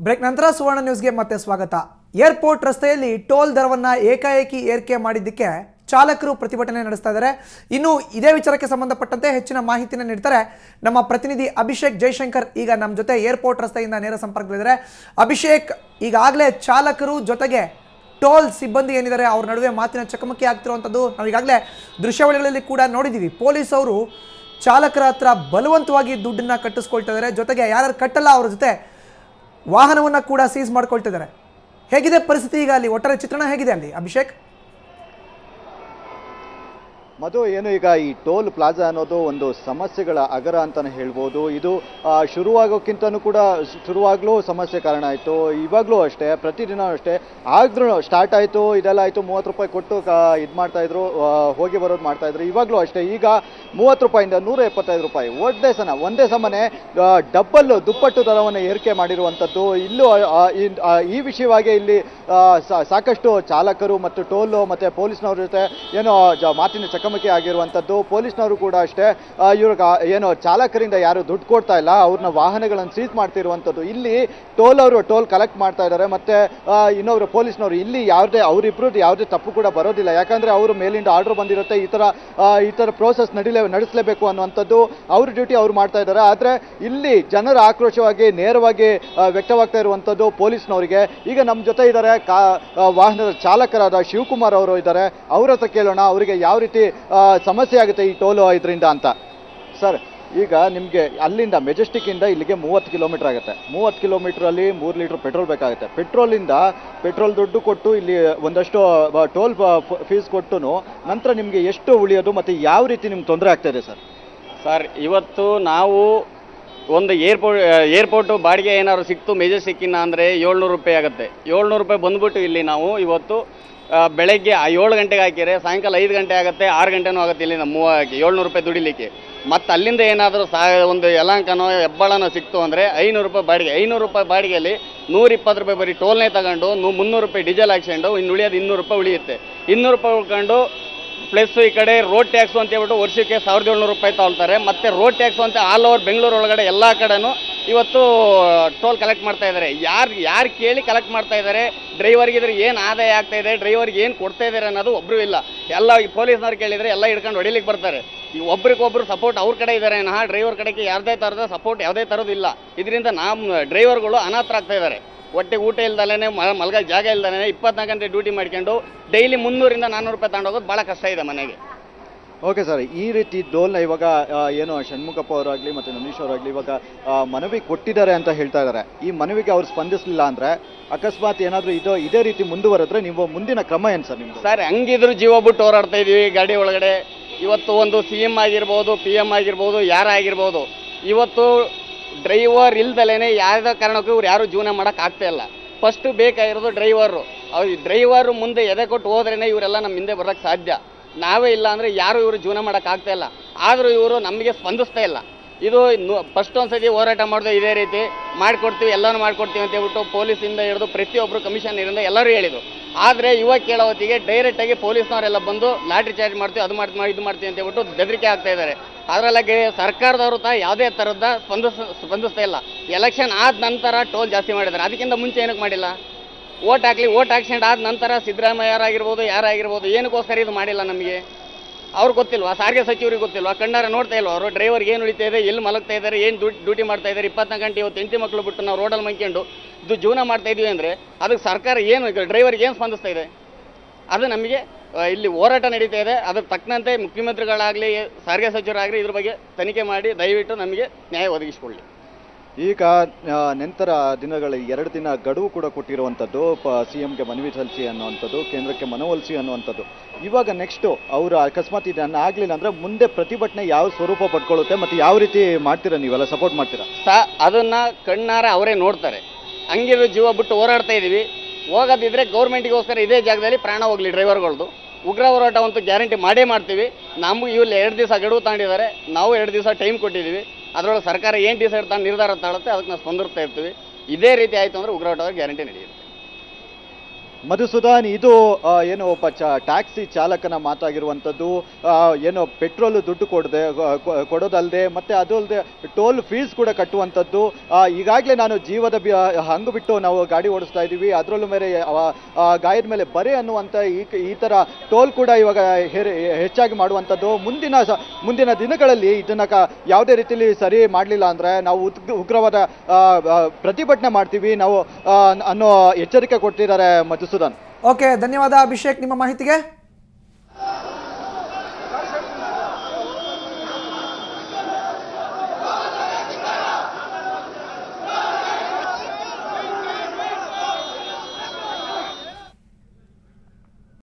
Break ನಂತರ ಸುವರ್ಣ ನ್ಯೂಸ್ಗೆ ಮತ್ತೆ ಸ್ವಾಗತ. ಏರ್ಪೋರ್ಟ್ ರಸ್ತೆಯಲ್ಲಿ ಟೋಲ್ ದರವನ್ನು ಏಕಾಏಕಿ ಏರಿಕೆ ಮಾಡಿದ್ದಕ್ಕೆ ಚಾಲಕರು ಪ್ರತಿಭಟನೆ ನಡೆಸ್ತಾ ಇದ್ದಾರೆ. ಇನ್ನು ಇದೇ ವಿಚಾರಕ್ಕೆ ಸಂಬಂಧಪಟ್ಟಂತೆ ಹೆಚ್ಚಿನ ಮಾಹಿತಿಯನ್ನು ನೀಡ್ತಾರೆ ನಮ್ಮ ಪ್ರತಿನಿಧಿ ಅಭಿಷೇಕ್ ಜೈಶಂಕರ್. ಈಗ ನಮ್ಮ ಜೊತೆ ಏರ್ಪೋರ್ಟ್ ರಸ್ತೆಯಿಂದ ನೇರ ಸಂಪರ್ಕದಲ್ಲಿದ್ದಾರೆ. ಅಭಿಷೇಕ್, ಈಗಾಗಲೇ ಚಾಲಕರು ಜೊತೆಗೆ ಟೋಲ್ ಸಿಬ್ಬಂದಿ ಏನಿದ್ದಾರೆ ಅವ್ರ ನಡುವೆ ಮಾತಿನ ಚಕಮಕಿ ಆಗ್ತಿರುವಂಥದ್ದು ನಾವು ಈಗಾಗಲೇ ದೃಶ್ಯಾವಳಿಗಳಲ್ಲಿ ಕೂಡ ನೋಡಿದ್ದೀವಿ. ಪೊಲೀಸ್ ಅವರು ಚಾಲಕರ ಹತ್ರ ಬಲವಂತವಾಗಿ ದುಡ್ಡನ್ನು ಕಟ್ಟಿಸ್ಕೊಳ್ತಾ ಇದ್ದಾರೆ. ಜೊತೆಗೆ ಯಾರು ಕಟ್ಟಲ್ಲ ಅವ್ರ ಜೊತೆ ವಾಹನವನ್ನು ಕೂಡ ಸೀಸ್ ಮಾಡ್ಕೊಳ್ತಿದ್ದಾರೆ. ಹೇಗಿದೆ ಪರಿಸ್ಥಿತಿ ಈಗ ಅಲ್ಲಿ? ಒಟ್ಟಾರೆ ಚಿತ್ರಣ ಹೇಗಿದೆ ಅಲ್ಲಿ ಅಭಿಷೇಕ್? ಮಧು, ಏನು ಈಗ ಈ ಟೋಲ್ ಪ್ಲಾಜಾ ಅನ್ನೋದು ಒಂದು ಸಮಸ್ಯೆಗಳ ಅಗರ ಅಂತಲೇ ಹೇಳ್ಬೋದು. ಇದು ಶುರುವಾಗೋಕ್ಕಿಂತನೂ ಕೂಡ ಶುರುವಾಗಲೂ ಸಮಸ್ಯೆ ಕಾರಣ ಆಯಿತು. ಇವಾಗಲೂ ಅಷ್ಟೇ, ಪ್ರತಿದಿನ ಅಷ್ಟೇ. ಆದ್ರೂ ಸ್ಟಾರ್ಟ್ ಆಯಿತು, ಇದೆಲ್ಲ ಆಯಿತು, 30 ರೂಪಾಯಿ ಕೊಟ್ಟು ಇದು ಮಾಡ್ತಾಯಿದ್ರು, ಹೋಗಿ ಬರೋದು ಮಾಡ್ತಾಯಿದ್ರು. ಇವಾಗಲೂ ಅಷ್ಟೇ, ಈಗ 30 ರೂಪಾಯಿಂದ 175 ರೂಪಾಯಿ ಒಂದೇ ಸಮನೆ ಡಬ್ಬಲ್ ದುಪ್ಪಟ್ಟು ದರವನ್ನು ಏರಿಕೆ ಮಾಡಿರುವಂಥದ್ದು. ಇಲ್ಲೂ ಈ ವಿಷಯವಾಗಿ ಇಲ್ಲಿ ಸಾಕಷ್ಟು ಚಾಲಕರು ಮತ್ತು ಟೋಲು ಮತ್ತು ಪೊಲೀಸ್ನವ್ರ ಜೊತೆ ಏನೋ ಮಾತಿನ ಚಕಮಕಿ ಆಗಿರುವಂಥದ್ದು. ಪೊಲೀಸ್ನವರು ಕೂಡ ಅಷ್ಟೇ, ಇವ್ರಿಗೆ ಏನೋ ಚಾಲಕರಿಂದ ಯಾರು ದುಡ್ಡು ಕೊಡ್ತಾ ಇಲ್ಲ, ಅವ್ರನ್ನ ವಾಹನಗಳನ್ನು ಸೀಸ್ ಮಾಡ್ತಿರುವಂಥದ್ದು. ಇಲ್ಲಿ ಟೋಲ್ ಕಲೆಕ್ಟ್ ಮಾಡ್ತಾ ಇದ್ದಾರೆ. ಮತ್ತೆ ಇನ್ನೊಬ್ರು ಪೊಲೀಸ್ನವರು ಇಲ್ಲಿ ಅವರಿಬ್ರದ್ದು ಯಾವುದೇ ತಪ್ಪು ಕೂಡ ಬರೋದಿಲ್ಲ. ಯಾಕಂದ್ರೆ ಅವರು ಮೇಲಿಂದ ಆರ್ಡರ್ ಬಂದಿರುತ್ತೆ, ಈ ಥರ ಪ್ರೋಸೆಸ್ ನಡೆಸಲೇಬೇಕು ಅನ್ನುವಂಥದ್ದು ಅವ್ರ ಡ್ಯೂಟಿ ಅವ್ರು ಮಾಡ್ತಾ ಇದ್ದಾರೆ. ಆದರೆ ಇಲ್ಲಿ ಜನರ ಆಕ್ರೋಶವಾಗಿ ನೇರವಾಗಿ ವ್ಯಕ್ತವಾಗ್ತಾ ಇರುವಂಥದ್ದು ಪೊಲೀಸ್ನವರಿಗೆ. ಈಗ ನಮ್ಮ ಜೊತೆ ಇದ್ದಾರೆ ವಾಹನದ ಚಾಲಕರಾದ ಶಿವಕುಮಾರ್ ಅವರು ಇದ್ದಾರೆ. ಅವ್ರ ಹತ್ರ ಕೇಳೋಣ ಅವರಿಗೆ ಯಾವ ರೀತಿ ಸಮಸ್ಯೆ ಆಗುತ್ತೆ ಈ ಟೋಲ್ ಇದರಿಂದ ಅಂತ. ಸರ್, ಈಗ ನಿಮಗೆ ಅಲ್ಲಿಂದ ಮೆಜೆಸ್ಟಿಕ್ಕಿಂದ ಇಲ್ಲಿಗೆ 30 ಕಿಲೋಮೀಟರ್ ಆಗುತ್ತೆ. 30 ಕಿಲೋಮೀಟ್ರಲ್ಲಿ 3 ಲೀಟರ್ ಪೆಟ್ರೋಲ್ ಬೇಕಾಗುತ್ತೆ. ಪೆಟ್ರೋಲ್ ದುಡ್ಡು ಕೊಟ್ಟು ಇಲ್ಲಿ ಒಂದಷ್ಟು ಟೋಲ್ ಫೀಸ್ ಕೊಟ್ಟು ನಂತರ ನಿಮಗೆ ಎಷ್ಟು ಉಳಿಯೋದು ಮತ್ತು ಯಾವ ರೀತಿ ನಿಮ್ಗೆ ತೊಂದರೆ ಆಗ್ತಾ ಇದೆ ಸರ್? ಸರ್, ಇವತ್ತು ನಾವು ಒಂದು ಏರ್ಪೋರ್ಟು ಬಾಡಿಗೆ ಏನಾದ್ರು ಸಿಕ್ತು ಮೆಜೆಸ್ಟಿಕ್ಕಿನ ಅಂದರೆ 700 ರೂಪಾಯಿ ಆಗುತ್ತೆ. 700 ರೂಪಾಯಿ ಬಂದ್ಬಿಟ್ಟು ಇಲ್ಲಿ ನಾವು ಇವತ್ತು ಬೆಳಗ್ಗೆ 7 ಗಂಟೆಗೆ ಹಾಕಿದರೆ ಸಾಯಂಕಾಲ 5 ಗಂಟೆ ಆಗುತ್ತೆ, 6 ಗಂಟೆನೂ ಆಗುತ್ತೆ ಇಲ್ಲಿ ನಮ್ಮ 700 ರೂಪಾಯಿ ದುಡಿಲಿಕ್ಕೆ. ಮತ್ತು ಅಲ್ಲಿಂದ ಏನಾದರೂ ಒಂದು ಯಲಹಂಕನೋ ಹೆಬ್ಬಾಳನೋ ಸಿಕ್ತು ಅಂದರೆ 500 ರೂಪಾಯಿ ಬಾಡಿಗೆ. 500 ರೂಪಾಯಿ ಬಾಡಿಗೆಯಲ್ಲಿ 120 ರೂಪಾಯಿ ಬರೀ ಟೋಲ್ನೇ ತಗೊಂಡು 300 ರೂಪಾಯಿ ಡೀಸೆಲ್ ಹಾಕ್ಸ್ಕೊಂಡು ಇನ್ನು ಉಳಿಯೋದು 200 ರೂಪಾಯಿ ಉಳಿಯುತ್ತೆ. 200 ರೂಪಾಯಿ ಉಳ್ಕೊಂಡು ಪ್ಲಸ್ ಈ ಕಡೆ ರೋಡ್ ಟ್ಯಾಕ್ಸು ಅಂತ ಹೇಳ್ಬಿಟ್ಟು ವರ್ಷಕ್ಕೆ 1700 ರೂಪಾಯಿ ತಗೊಳ್ತಾರೆ. ಮತ್ತು ರೋಡ್ ಟ್ಯಾಕ್ಸು ಅಂತ ಆಲ್ ಓವರ್ ಬೆಂಗಳೂರು ಒಳಗಡೆ ಎಲ್ಲ ಕಡೆನೂ ಇವತ್ತು ಟೋಲ್ ಕಲೆಕ್ಟ್ ಮಾಡ್ತಾ ಇದ್ದಾರೆ. ಯಾರು ಕೇಳಿ ಕಲೆಕ್ಟ್ ಮಾಡ್ತಾ ಇದ್ದಾರೆ? ಡ್ರೈವರ್ಗಿದ್ರೆ ಏನು ಆದಾಯ ಆಗ್ತಾ ಇದೆ, ಡ್ರೈವರ್ಗೆ ಏನು ಕೊಡ್ತಾ ಇದ್ದಾರೆ ಅನ್ನೋದು ಒಬ್ಬರು ಇಲ್ಲ. ಎಲ್ಲ ಈ ಪೊಲೀಸ್ನವ್ರು ಕೇಳಿದರೆ ಎಲ್ಲ ಹಿಡ್ಕೊಂಡು ಹೊಡಿಲಿಕ್ಕೆ ಬರ್ತಾರೆ. ಈ ಒಬ್ರಿಗೊಬ್ರು ಸಪೋರ್ಟ್ ಅವ್ರ ಕಡೆ ಇದ್ದಾರೆ, ಡ್ರೈವರ್ ಕಡೆಗೆ ಯಾವುದೇ ಥರದ ಸಪೋರ್ಟ್ ಯಾವುದೇ ಥರದ್ದು ಇಲ್ಲ. ಇದರಿಂದ ನಮ್ಮ ಡ್ರೈವರ್ಗಳು ಅನಾಥರಾಗ್ತಾ ಇದ್ದಾರೆ. ಹೊಟ್ಟೆಗೆ ಊಟ ಇಲ್ದಲೇ ಮಲ್ಗ ಜಾಗ ಇಲ್ದಲೇ 24 ಗಂಟೆ ಡ್ಯೂಟಿ ಮಾಡ್ಕೊಂಡು ಡೈಲಿ 300ರಿಂದ 400 ರೂಪಾಯಿ ತಗೊಂಡೋಗೋದು ಭಾಳ ಕಷ್ಟ ಇದೆ ಮನೆಗೆ. ಓಕೆ ಸರ್, ಈ ರೀತಿ ಡೋಲ್ನ ಇವಾಗ ಏನು ಷಣ್ಮುಖಪ್ಪ ಅವರಾಗಲಿ ಮತ್ತು ನಂದೀಶ್ ಅವರಾಗಲಿ ಇವಾಗ ಮನವಿ ಕೊಟ್ಟಿದ್ದಾರೆ ಅಂತ ಹೇಳ್ತಾ ಇದ್ದಾರೆ. ಈ ಮನವಿಗೆ ಅವ್ರು ಸ್ಪಂದಿಸಲಿಲ್ಲ ಅಂದರೆ ಅಕಸ್ಮಾತ್ ಏನಾದರೂ ಇದೇ ರೀತಿ ಮುಂದುವರೆದ್ರೆ ನೀವು ಮುಂದಿನ ಕ್ರಮ ಏನು ಸರ್ ನಿಮ್ದು? ಸರ್, ಹಂಗಿದ್ರು ಜೀವ ಬಿಟ್ಟು ಹೋರಾಡ್ತಾ ಇದೀವಿ ಗಾಡಿ ಒಳಗಡೆ. ಇವತ್ತು ಒಂದು CM ಆಗಿರ್ಬೋದು, PM ಆಗಿರ್ಬೋದು, ಯಾರಾಗಿರ್ಬೋದು, ಇವತ್ತು ಡ್ರೈವರ್ ಇಲ್ದಲೇ ಯಾವುದೇ ಕಾರಣಕ್ಕೂ ಇವ್ರು ಯಾರು ಜೀವನ ಮಾಡೋಕೆ ಆಗ್ತಾ ಇಲ್ಲ. ಫಸ್ಟು ಬೇಕಾಗಿರೋದು ಡ್ರೈವರು. ಡ್ರೈವರು ಮುಂದೆ ಎದೆ ಕೊಟ್ಟು ಹೋದ್ರೇ ಇವರೆಲ್ಲ ನಮ್ಮ ಹಿಂದೆ ಬರೋಕ್ಕೆ ಸಾಧ್ಯ. ನಾವೇ ಇಲ್ಲ ಅಂದರೆ ಯಾರು ಇವರು ಜೀವನ ಮಾಡೋಕ್ಕಾಗ್ತಾ ಇಲ್ಲ. ಆದರೂ ಇವರು ನಮಗೆ ಸ್ಪಂದಿಸ್ತಾ ಇಲ್ಲ. ಇದು ಫಸ್ಟ್ ಒಂದ್ಸತಿ ಹೋರಾಟ ಮಾಡಿದ್ರು ಇದೇ ರೀತಿ ಮಾಡಿಕೊಡ್ತೀವಿ, ಎಲ್ಲನೂ ಮಾಡಿಕೊಡ್ತೀವಿ ಅಂತ ಹೇಳ್ಬಿಟ್ಟು ಪೊಲೀಸಿಂದ ಹಿಡಿದು ಪ್ರತಿಯೊಬ್ಬರು ಕಮಿಷನರಿಂದ ಎಲ್ಲರೂ ಹೇಳಿದರು. ಆದರೆ ಇವಾಗ ಕೇಳೋ ಹೊತ್ತಿಗೆ ಡೈರೆಕ್ಟಾಗಿ ಪೊಲೀಸ್ನವರೆಲ್ಲ ಬಂದು ಲಾಟ್ರಿ ಚಾರ್ಜ್ ಮಾಡ್ತೀವಿ, ಅದು ಮಾಡ್ತೀವಿ, ಇದು ಮಾಡ್ತೀವಿ ಅಂತ ಹೇಳ್ಬಿಟ್ಟು ಬೆದರಿಕೆ ಆಗ್ತಾ ಇದ್ದಾರೆ. ಅದರಲ್ಲಾಗಿ ಸರ್ಕಾರದವರು ಯಾವುದೇ ಥರದ ಸ್ಪಂದಿಸ್ತಾ ಇಲ್ಲ. ಎಲೆಕ್ಷನ್ ಆದ ನಂತರ ಟೋಲ್ ಜಾಸ್ತಿ ಮಾಡಿದ್ದಾರೆ, ಅದಕ್ಕಿಂತ ಮುಂಚೆ ಏನಕ್ಕೆ ಮಾಡಿಲ್ಲ? ಓಟ್ ಹಾಕ್ಸ್ಕೊಂಡು ಆದ ನಂತರ ಸಿದ್ದರಾಮಯ್ಯರಾಗಿರ್ಬೋದು, ಯಾರಾಗಿರ್ಬೋದು, ಏನಕ್ಕೋಸ್ಕರ ಇದು ಮಾಡಿಲ್ಲ ನಮಗೆ? ಅವ್ರಿಗೆ ಗೊತ್ತಿಲ್ವಾ? ಸಾರಿಗೆ ಸಚಿವರಿಗೆ ಗೊತ್ತಿಲ್ವಾ? ಕಣ್ಣಾರೆ ನೋಡ್ತಾ ಇಲ್ವಾ ಅವರು? ಡ್ರೈವರ್ಗೆ ಏನು ಉಳಿತಾ ಇದೆ, ಎಲ್ಲಿ ಮಲಗ್ತಾ ಇದ್ದಾರೆ, ಏನು ಡ್ಯೂಟಿ ಮಾಡ್ತಾ ಇದ್ದಾರೆ? 24 ಗಂಟೆ ಇವತ್ತು 8 ಮಕ್ಕಳು ಬಿಟ್ಟು ನಾವು ರೋಡಲ್ಲಿ ಮಂಕೊಂಡು ಜೀವನ ಮಾಡ್ತಾ ಇದೀವಿ ಅಂದರೆ ಅದಕ್ಕೆ ಸರ್ಕಾರ ಏನು, ಡ್ರೈವರ್ಗೆ ಏನು ಸ್ಪಂದಿಸ್ತಾ ಇದೆ? ಅದು ನಮಗೆ ಇಲ್ಲಿ ಹೋರಾಟ ನಡೀತಾ ಇದೆ. ಅದಕ್ಕೆ ತಕ್ಕಂತೆ ಮುಖ್ಯಮಂತ್ರಿಗಳಾಗಲಿ, ಸಾರಿಗೆ ಸಚಿವರಾಗಲಿ ಇದ್ರ ಬಗ್ಗೆ ತನಿಖೆ ಮಾಡಿ ದಯವಿಟ್ಟು ನಮಗೆ ನ್ಯಾಯ ಒದಗಿಸಿಕೊಳ್ಳಿ. ಈಗ ನಂತರ ದಿನಗಳ 2 ದಿನ ಗಡುವು ಕೂಡ ಕೊಟ್ಟಿರುವಂಥದ್ದು, CMಗೆ ಮನವಿ ಸಲ್ಲಿಸಿ ಅನ್ನುವಂಥದ್ದು, ಕೇಂದ್ರಕ್ಕೆ ಮನವೊಲಿಸಿ ಅನ್ನುವಂಥದ್ದು. ಇವಾಗ ನೆಕ್ಸ್ಟು ಅವರು ಅಕಸ್ಮಾತ್ ಇದನ್ನು ಆಗಲಿಲ್ಲ ಅಂದರೆ ಮುಂದೆ ಪ್ರತಿಭಟನೆ ಯಾವ ಸ್ವರೂಪ ಪಡ್ಕೊಳ್ಳುತ್ತೆ ಮತ್ತು ಯಾವ ರೀತಿ ಮಾಡ್ತೀರಾ, ನೀವೆಲ್ಲ ಸಪೋರ್ಟ್ ಮಾಡ್ತೀರಾ? ಅದನ್ನು ಕಣ್ಣಾರೆ ಅವರೇ ನೋಡ್ತಾರೆ. ಹಂಗಿರೋ ಜೀವ ಬಿಟ್ಟು ಹೋರಾಡ್ತಾ ಇದ್ದೀವಿ. ಹೋಗೋದಿದ್ರೆ ಗೌರ್ಮೆಂಟಿಗೋಸ್ಕರ ಇದೇ ಜಾಗದಲ್ಲಿ ಪ್ರಾಣ ಹೋಗಲಿ ಡ್ರೈವರ್ಗಳದ್ದು. ಉಗ್ರ ಹೋರಾಟ ಅಂತೂ ಗ್ಯಾರಂಟಿ ಮಾಡೇ ಮಾಡ್ತೀವಿ. ನಮಗೆ ಇವ್ರು 2 ದಿವಸ ಗಡುವು ತಗೊಂಡಿದ್ದಾರೆ, ನಾವು 2 ದಿವಸ ಟೈಮ್ ಕೊಟ್ಟಿದ್ದೀವಿ. ಅದರೊಳಗೆ ಸರ್ಕಾರ ಏನು ಡಿಸೈಡ್ ನಿರ್ಧಾರ ತಗೊಳುತ್ತೆ ಅದಕ್ಕೆ ನಾವು ಸ್ಪಂದಿಸ್ತಾ ಇರ್ತೀವಿ. ಇದೇ ರೀತಿ ಆಯಿತು ಅಂದರೆ ಉಗ್ರ ಹೋರಾಟ ಗ್ಯಾರಂಟಿ ನಡೆಯುತ್ತೆ. ಮಧುಸೂದನ್, ಇದು ಏನು ಒಬ್ಬ ಟ್ಯಾಕ್ಸಿ ಚಾಲಕನ ಮಾತಾಗಿರುವಂಥದ್ದು. ಏನು ಪೆಟ್ರೋಲ್ ದುಡ್ಡು ಕೊಡೋದಲ್ಲದೆ ಮತ್ತೆ ಅದು ಅಲ್ಲದೆ ಟೋಲ್ ಫೀಸ್ ಕೂಡ ಕಟ್ಟುವಂಥದ್ದು. ಈಗಾಗಲೇ ನಾನು ಜೀವದ ಹಂಗು ಬಿಟ್ಟು ನಾವು ಗಾಡಿ ಓಡಿಸ್ತಾ ಇದ್ದೀವಿ, ಅದರಲ್ಲೂ ಮೇಲೆ ಗಾಯದ ಮೇಲೆ ಬರೆ ಅನ್ನುವಂಥ ಈ ಥರ ಟೋಲ್ ಕೂಡ ಇವಾಗ ಹೆಚ್ಚಾಗಿ ಮಾಡುವಂಥದ್ದು. ಮುಂದಿನ ದಿನಗಳಲ್ಲಿ ಇದನ್ನ ಯಾವುದೇ ರೀತಿಯಲ್ಲಿ ಸರಿ ಮಾಡಲಿಲ್ಲ ಅಂದರೆ ನಾವು ಉಗ್ರವಾದ ಪ್ರತಿಭಟನೆ ಮಾಡ್ತೀವಿ ನಾವು ಅನ್ನೋ ಎಚ್ಚರಿಕೆ ಕೊಡ್ತಿದ್ದಾರೆ ಮಧುಸೂದನ್. ಓಕೆ, ಧನ್ಯವಾದ ಅಭಿಷೇಕ್ ನಿಮ್ಮ ಮಾಹಿತಿಗೆ.